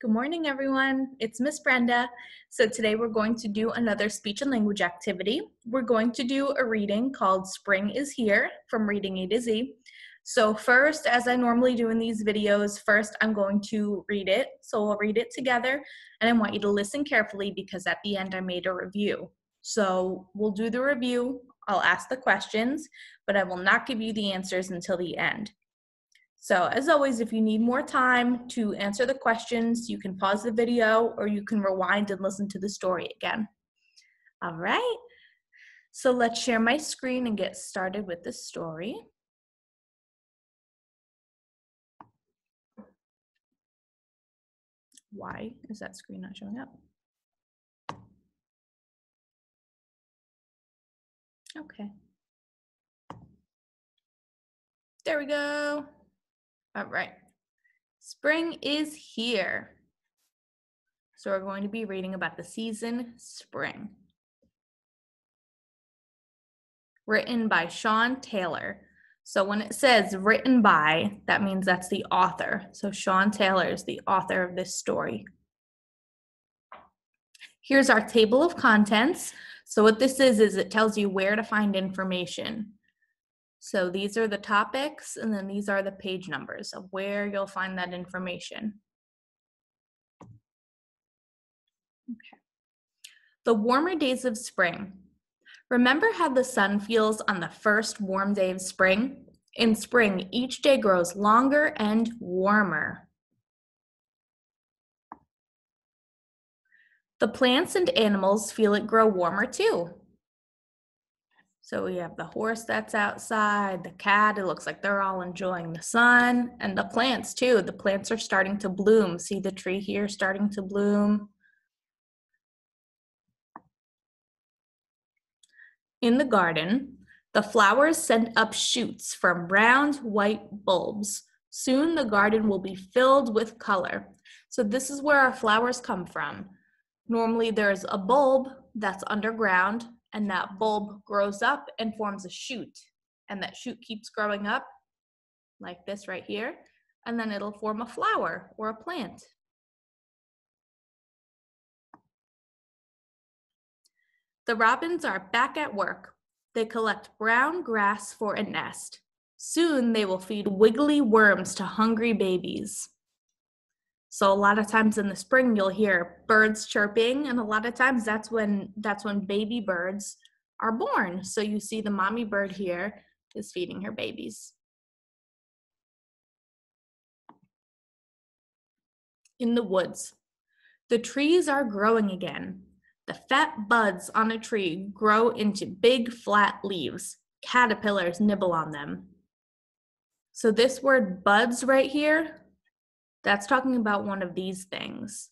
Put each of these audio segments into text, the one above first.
Good morning, everyone. It's Miss Brenda. So today we're going to do another speech and language activity. We're going to do a reading called Spring is Here from Reading A to Z. So first, as I normally do in these videos, first I'm going to read it. So we'll read it together, and I want you to listen carefully because at the end I made a review. So we'll do the review, I'll ask the questions, but I will not give you the answers until the end. So as always, if you need more time to answer the questions, you can pause the video or you can rewind and listen to the story again. All right, so let's share my screen and get started with the story. Why is that screen not showing up? Okay. There we go. All right. Spring is here. So we're going to be reading about the season spring. Written by Sean Taylor. So when it says written by, that means that's the author. So Sean Taylor is the author of this story. Here's our table of contents. So what this is it tells you where to find information. So these are the topics, and then these are the page numbers of where you'll find that information. Okay. The warmer days of spring. Remember how the sun feels on the first warm day of spring? In spring, each day grows longer and warmer. The plants and animals feel it grow warmer too. So we have the horse that's outside, the cat, it looks like they're all enjoying the sun, and the plants too. The plants are starting to bloom. See the tree here starting to bloom? In the garden, the flowers send up shoots from round white bulbs. Soon the garden will be filled with color. So this is where our flowers come from. Normally there's a bulb that's underground, and that bulb grows up and forms a shoot. And that shoot keeps growing up like this right here, and then it'll form a flower or a plant. The robins are back at work. They collect brown grass for a nest. Soon they will feed wiggly worms to hungry babies. So a lot of times in the spring you'll hear birds chirping, and a lot of times that's when baby birds are born. So you see the mommy bird here is feeding her babies. In the woods, the trees are growing again. The fat buds on a tree grow into big flat leaves. Caterpillars nibble on them. So this word buds right here, that's talking about one of these things.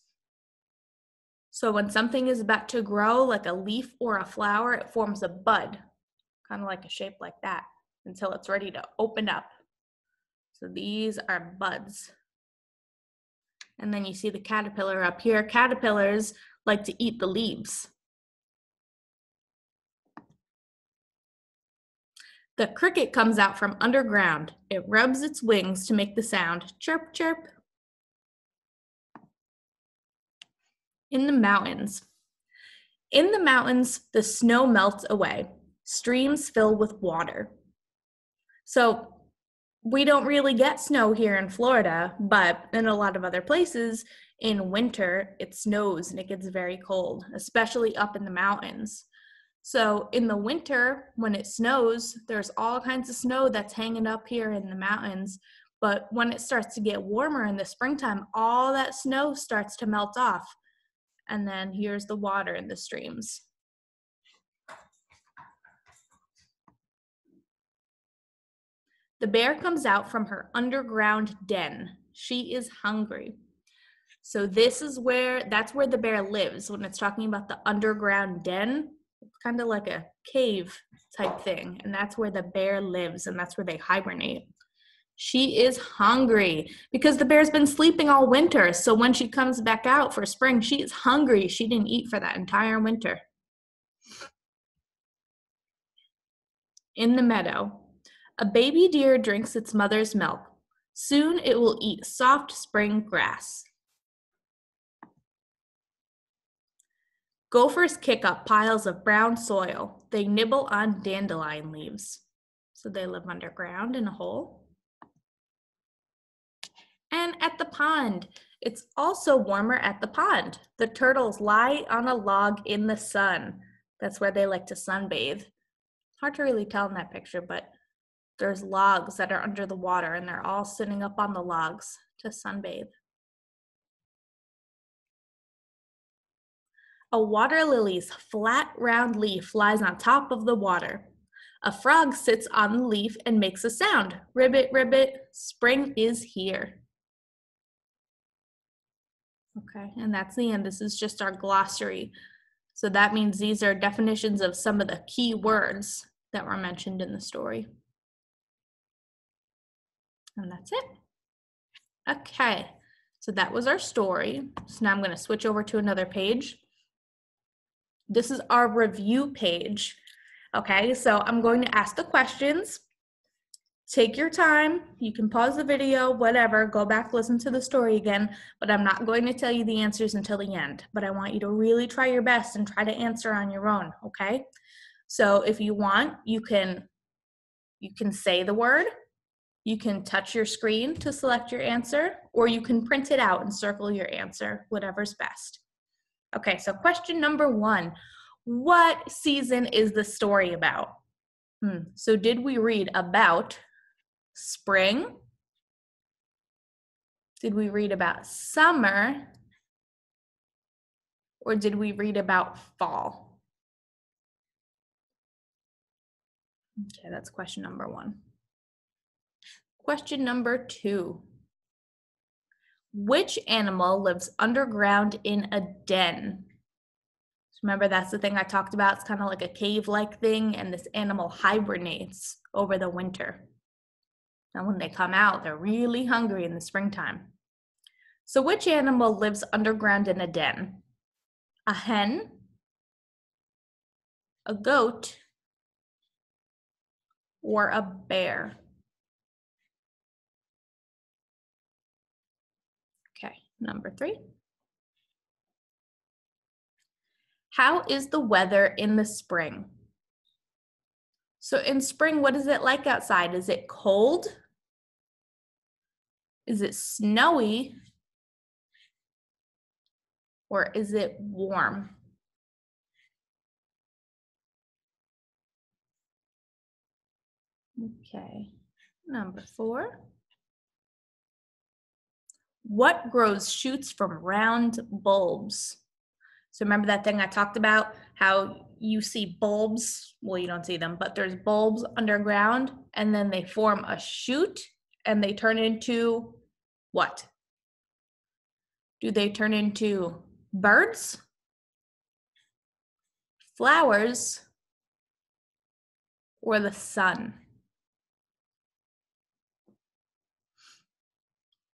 So when something is about to grow, like a leaf or a flower, it forms a bud, kind of like a shape like that, until it's ready to open up. So these are buds. And then you see the caterpillar up here. Caterpillars like to eat the leaves. The cricket comes out from underground. It rubs its wings to make the sound chirp, chirp. In the mountains. In the mountains, the snow melts away. Streams fill with water. So we don't really get snow here in Florida, but in a lot of other places, in winter, it snows and it gets very cold, especially up in the mountains. So in the winter, when it snows, there's all kinds of snow that's hanging up here in the mountains. But when it starts to get warmer in the springtime, all that snow starts to melt off. And then here's the water in the streams. The bear comes out from her underground den. She is hungry. So that's where the bear lives. When it's talking about the underground den, it's kind of like a cave type thing. And that's where the bear lives, and that's where they hibernate. She is hungry because the bear's been sleeping all winter. So when she comes back out for spring, she is hungry. She didn't eat for that entire winter. In the meadow, a baby deer drinks its mother's milk. Soon it will eat soft spring grass. Gophers kick up piles of brown soil. They nibble on dandelion leaves. So they live underground in a hole. And at the pond, it's also warmer at the pond. The turtles lie on a log in the sun. That's where they like to sunbathe. Hard to really tell in that picture, but there's logs that are under the water and they're all sitting up on the logs to sunbathe. A water lily's flat, round leaf lies on top of the water. A frog sits on the leaf and makes a sound. Ribbit, ribbit, spring is here. Okay, and that's the end. This is just our glossary. So that means these are definitions of some of the key words that were mentioned in the story. And that's it. Okay, so that was our story. So now I'm going to switch over to another page. This is our review page. Okay, so I'm going to ask the questions. Take your time. You can pause the video, whatever, go back, listen to the story again, but I'm not going to tell you the answers until the end. But I want you to really try your best and try to answer on your own, okay? So if you want, you can say the word, you can touch your screen to select your answer, or you can print it out and circle your answer, whatever's best. Okay, so question number 1. What season is the story about? So did we read about spring? Did we read about summer? Or did we read about fall? Okay, that's question number 1. Question number 2. Which animal lives underground in a den? Remember, that's the thing I talked about. It's kind of like a cave-like thing, and this animal hibernates over the winter. Now, when they come out, they're really hungry in the springtime. So which animal lives underground in a den? A hen, a goat, or a bear? Okay, number 3. How is the weather in the spring? So in spring, what is it like outside? Is it cold? Is it snowy? Or is it warm? Okay, number 4. What grows shoots from round bulbs? So remember that thing I talked about, how you see bulbs, well, you don't see them, but there's bulbs underground, and then they form a shoot, and they turn into what? Do they turn into birds, flowers, or the sun?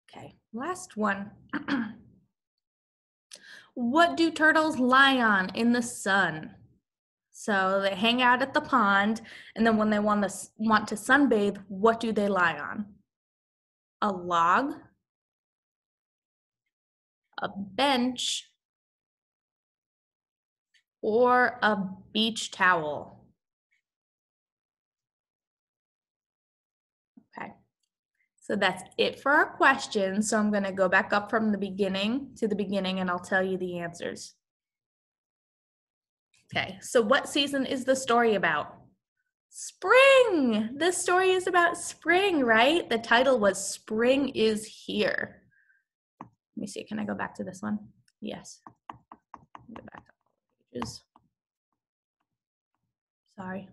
Okay, last one. What do turtles lie on in the sun? So they hang out at the pond, and then when they want to sunbathe, what do they lie on? A log, a bench, or a beach towel? Okay, so that's it for our questions. So I'm going to go back up from the beginning to the beginning, and I'll tell you the answers. Okay, so what season is the story about? Spring! This story is about spring, right? The title was Spring is Here. Let me see, can I go back to this one? Yes. Go back to pages. Sorry.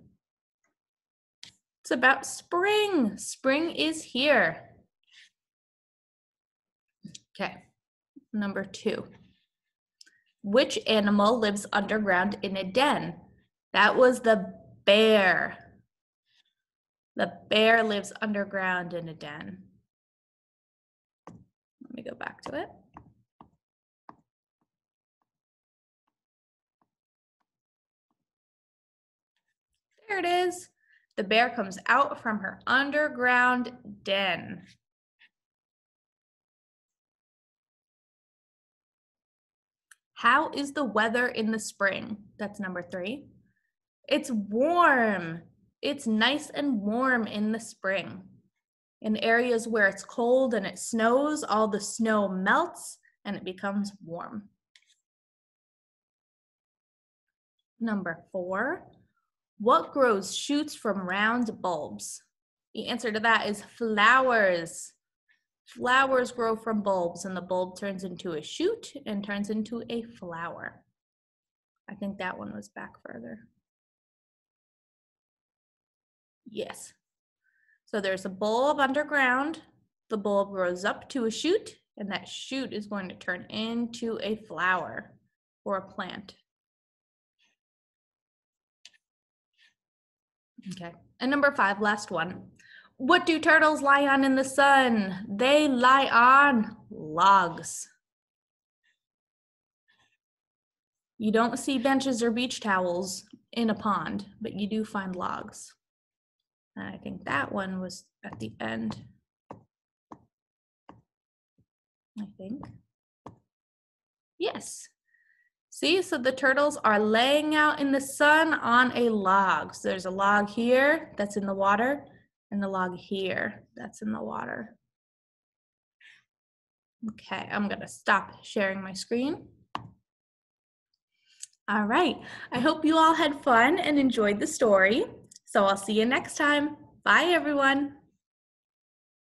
It's about spring. Spring is here. Okay, number 2. Which animal lives underground in a den? That was the bear. The bear lives underground in a den. Let me go back to it. There it is. The bear comes out from her underground den. How is the weather in the spring? That's number 3. It's warm. It's nice and warm in the spring. In areas where it's cold and it snows, all the snow melts and it becomes warm. Number 4, what grows shoots from round bulbs? The answer to that is flowers. Flowers grow from bulbs, and the bulb turns into a shoot and turns into a flower. I think that one was back further. Yes. So there's a bulb underground. The bulb grows up to a shoot, and that shoot is going to turn into a flower or a plant. Okay. And number 5, last one. What do turtles lie on in the sun? They lie on logs. You don't see benches or beach towels in a pond, but you do find logs. And I think that one was at the end. I think. Yes. See, so the turtles are laying out in the sun on a log. So there's a log here that's in the water, and the log here that's in the water. Okay, I'm gonna stop sharing my screen. All right, I hope you all had fun and enjoyed the story. So I'll see you next time. Bye, everyone.